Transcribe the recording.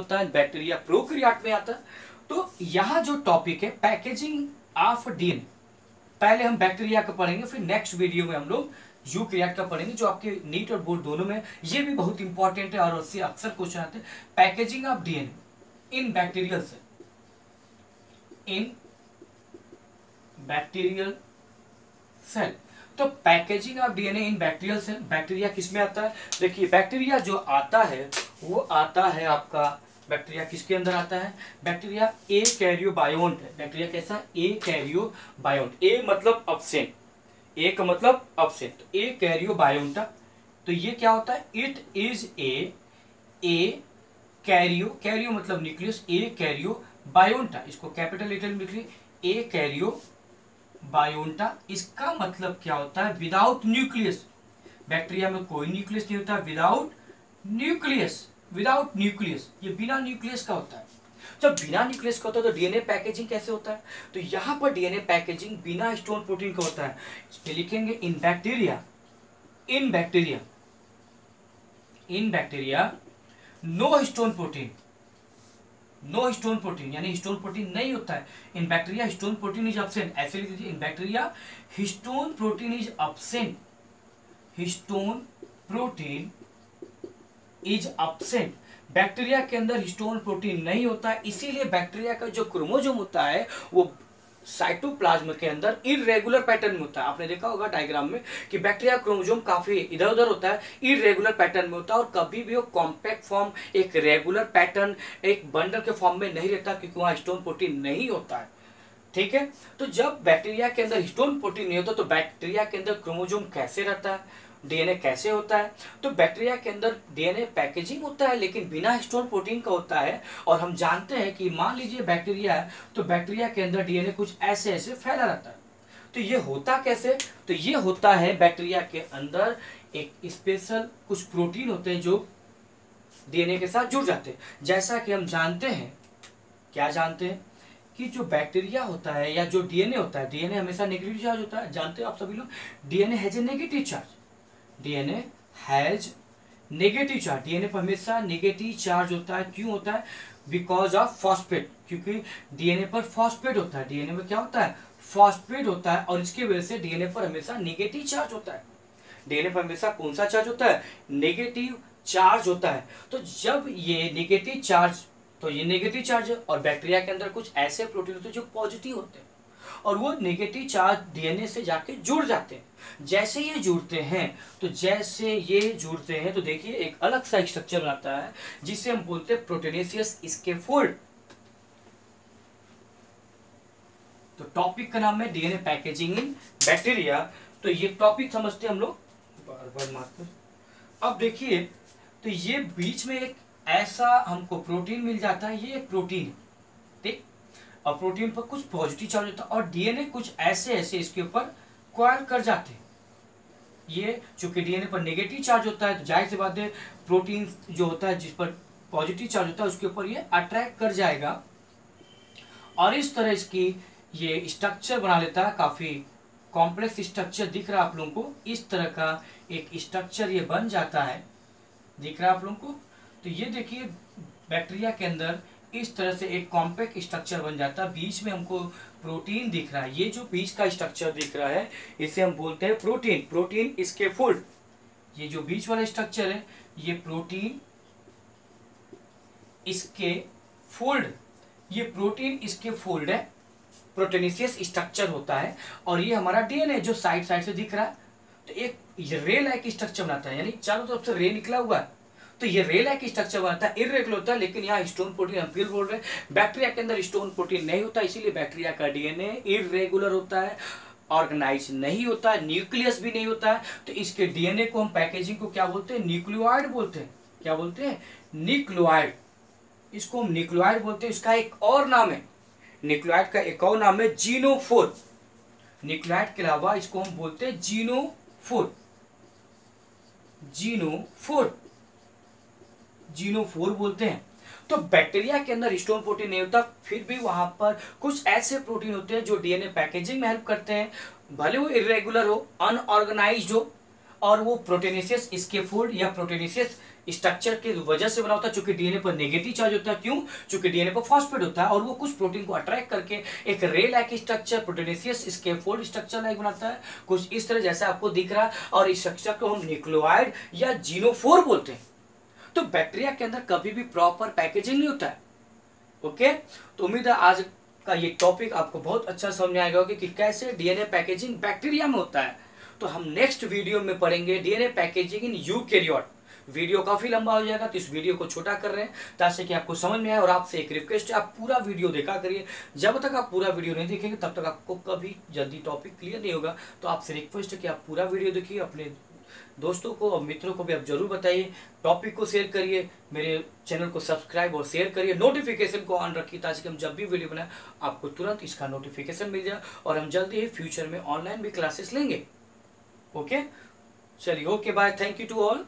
होता है, bacteria prokaryote में आता है। तो यहाँ जो टॉपिक है पैकेजिंग ऑफ डीएनए, पहले हम बैक्टीरिया का पढ़ेंगे, फिर नेक्स्ट वीडियो में हम लोग यूकैरियोट का पढ़ेंगे, जो आपके नीट और बोर्ड दोनों में ये भी बहुत इंपॉर्टेंट है और उससे अक्सर क्वेश्चन आते हैं। Packaging of DNA in bacterial cell, in bacterial cell. तो packaging of DNA in bacterial cell, bacteria किस में आता है? देखिए बैक्टीरिया जो आता है वो आता है आपका, बैक्टीरिया किसके अंदर आता है? बैक्टीरिया ए कैरियोबायोन्ट है। बैक्टीरिया कैसा? ए कैरियोबायोन्ट। ए मतलब अब्सेंट, ए का मतलब अब्सेंट, तो ए कैरियोबायोन्टा। तो ये क्या होता है? It is a Cairo, Cairo मतलब न्यूक्लियस, ए कैरियोबायोन्टा, इसको कैपिटल लेटर में लिख लीजिए, ए कैरियोबायोन्टा। इसका मतलब क्या होता है? Without nucleus. बैक्टीरिया में कोई न्यूक्लियस नहीं होता, विदाउट न्यूक्लियस, विदाउट न्यूक्लियस, ये बिना न्यूक्लियस का होता है। जब बिना न्यूक्लियस का होता है तो डीएनए पैकेजिंग कैसे होता है? तो यहां पर डीएनए पैकेजिंग बिना स्टोन प्रोटीन का होता है। इस पे लिखेंगे in bacteria, in bacteria, in bacteria no stone protein, no stone protein, यानी स्टोन प्रोटीन नहीं होता है। In bacteria histone protein is absent, ऐसे लिख दीजिए, in bacteria histone protein is absent, histone protein is absent. Bacteria के अंदर histone protein नहीं होता है, इसीलिए बैक्टीरिया का जो क्रोमोसोम होता है वो साइटोप्लाज्म के अंदर इरेगुलर पैटर्न में होता है। आपने देखा होगा डायग्राम में कि बैक्टीरिया क्रोमोसोम काफी इधर उधर होता है, इरेगुलर पैटर्न में होता है, और कभी भी वो कॉम्पैक्ट फॉर्म, एक रेगुलर पैटर्न, एक बंडल के फॉर्म में नहीं रहता, क्योंकि वहां हिस्टोन प्रोटीन नहीं होता है। ठीक है, तो जब बैक्टीरिया के अंदर हिस्टोन प्रोटीन नहीं होता तो बैक्टीरिया के अंदर क्रोमोसोम कैसे रहता है, डीएनए कैसे होता है? तो बैक्टीरिया के अंदर डीएनए पैकेजिंग होता है लेकिन बिना हिस्टोन प्रोटीन का होता है। और हम जानते हैं कि मान लीजिए बैक्टीरिया है, तो बैक्टीरिया के अंदर डीएनए कुछ ऐसे ऐसे फैला रहता है। तो ये होता कैसे? तो ये होता है बैक्टीरिया के अंदर एक स्पेशल कुछ प्रोटीन होते हैं जो डीएनए के साथ जुड़ जाते हैं। जैसा कि हम जानते हैं, क्या जानते हैं कि जो बैक्टीरिया होता है या जो डीएनए होता है, डीएनए हमेशा नेगेटिव चार्ज होता है, जानते हो आप सभी लोग, DNA has a negative charge, DNA has negative charge, DNA पर हमेशा नेगेटिव चार्ज होता है। क्यों होता है? बिकॉज ऑफ फॉस्फेट, क्योंकि डीएनए पर फॉस्फेट होता है, डीएनए में क्या होता है? फॉस्फेट होता है, और इसकी वजह से डीएनए पर हमेशा नेगेटिव चार्ज होता है। डीएनए पर हमेशा कौन सा चार्ज होता है? नेगेटिव चार्ज होता है। तो जब ये नेगेटिव चार्ज, तो ये नेगेटिव चार्ज है, और बैक्टीरिया के अंदर कुछ ऐसे प्रोटीन होते हैं जो पॉजिटिव होते हैं, और वो नेगेटिव चार्ज डीएनए से जाके जुड़ जाते हैं। जैसे ये जुड़ते हैं, तो जैसे ये जुड़ते हैं तो देखिए एक अलग सा स्ट्रक्चर बनाता है जिसे हम बोलते हैं प्रोटीनेशियस स्कैफोल्ड। तो टॉपिक का नाम है डीएनए पैकेजिंग इन बैक्टीरिया। तो ये टॉपिक समझते हैं हम लोग, बार बार मारकर। अब देखिए, तो ये बीच में एक ऐसा हमको प्रोटीन मिल जाता है, ये एक प्रोटीन है, ठीक। और प्रोटीन पर कुछ पॉजिटिव चार्ज होता है, और डीएनए कुछ ऐसे ऐसे इसके ऊपर क्वायर कर जाते हैं। ये चूंकि डीएनए पर नेगेटिव चार्ज होता है, तो जाहिर सी बात है प्रोटीन जो होता है जिस पर पॉजिटिव चार्ज होता है उसके ऊपर ये अट्रैक्ट कर जाएगा, और इस तरह इसकी ये स्ट्रक्चर बना लेता है। काफी कॉम्प्लेक्स स्ट्रक्चर दिख रहा है आप लोगों को, इस तरह का एक स्ट्रक्चर ये बन जाता है, दिख रहा है आप लोगों को। तो ये देखिए बैक्टीरिया के अंदर इस तरह से एक कॉम्पैक्ट स्ट्रक्चर बन जाता है, बीच में हमको प्रोटीन दिख रहा है। ये जो बीच का स्ट्रक्चर दिख रहा है इसे हम बोलते हैं प्रोटीन, प्रोटीन स्कैफोल्ड। ये जो बीच वाला स्ट्रक्चर है ये प्रोटीन स्कैफोल्ड, ये प्रोटीन स्कैफोल्ड है, प्रोटीनेशियस स्ट्रक्चर होता है। और ये हमारा डीएनए जो साइड साइड से दिख रहा है, तो एक रे लाइक स्ट्रक्चर बनाता है, यानी चारों तरफ से रे निकला हुआ है, तो ये रे लाइक स्ट्रक्चर बनता है, इरेगुलर होता है। लेकिन यहाँ स्टोन प्रोटीन हम फिर बोल रहे हैं, बैक्टीरिया के अंदर स्टोन प्रोटीन नहीं होता, इसीलिए बैक्टीरिया का डीएनए इरेगुलर होता है, ऑर्गेनाइज नहीं होता है, न्यूक्लियस भी नहीं होता है। तो इसके डीएनए को हम पैकेजिंग को क्या बोलते हैं? न्यूक्लियोइड बोलते हैं। क्या बोलते हैं? न्यूक्लियोइड। इसको हम न्यूक्लियोइड बोलते हैं। इसका एक और नाम है, न्यूक्लियोइड का एक और नाम है जीनोफोर। न्यूक्लियोइड के अलावा इसको हम बोलते हैं जीनोफोर, जीनोफोर, जीनोफोर बोलते हैं। तो बैक्टीरिया के अंदर हिस्टोन प्रोटीन नहीं होता, फिर भी वहां पर कुछ ऐसे प्रोटीन होते हैं जो डीएनए पैकेजिंग में हेल्प करते हैं, भले वो इरेगुलर हो, अनऑर्गेनाइज्ड हो, और वो प्रोटीनेशियस स्कैफोल्ड या प्रोटीनेशियस स्ट्रक्चर के वजह से बना होता है, चूंकि डीएनए पर नेगेटिव चार्ज होता है। क्यों? चूंकि डीएनए पर फॉस्फेट होता है और वो कुछ प्रोटीन को अट्रैक्ट करके एक रे like structure, proteinaceous scaffold structure like बनाता है, कुछ इस तरह जैसा आपको दिख रहा है। और इस स्ट्रक्चर को हम न्यूक्लियोइड या जीनोफोर बोलते हैं। तो बैक्टीरिया के अंदर कभी भी प्रॉपर पैकेजिंग नहीं होता है। ओके, तो उम्मीद है आज का ये टॉपिक आपको बहुत अच्छा समझ में आएगा होगा कि कैसे डीएनए पैकेजिंग बैक्टीरिया में होता है। तो हम नेक्स्ट वीडियो में पढ़ेंगे डीएनए पैकेजिंग इन यूकैरियोट। वीडियो काफी लंबा हो जाएगा, तो इस वीडियो को छोटा कर रहे हैं ताकि कि आपको समझ में आए। और आपसे एक रिक्वेस्ट है, आप पूरा वीडियो देखा करिए। जब तक आप पूरा वीडियो नहीं देखेंगे तब तक आपको कभी जल्दी टॉपिक क्लियर नहीं होगा। तो आपसे रिक्वेस्ट है कि आप पूरा वीडियो देखिए, अपने दोस्तों को और मित्रों को भी आप जरूर बताइए, टॉपिक को शेयर करिए, मेरे चैनल को सब्सक्राइब और शेयर करिए, नोटिफिकेशन को ऑन रखिए ताकि हम जब भी वीडियो बनाए आपको तुरंत इसका नोटिफिकेशन मिल जाए और हम जल्दी ही फ्यूचर में ऑनलाइन भी क्लासेस लेंगे। ओके, चलिए, okay, bye, thank you to all.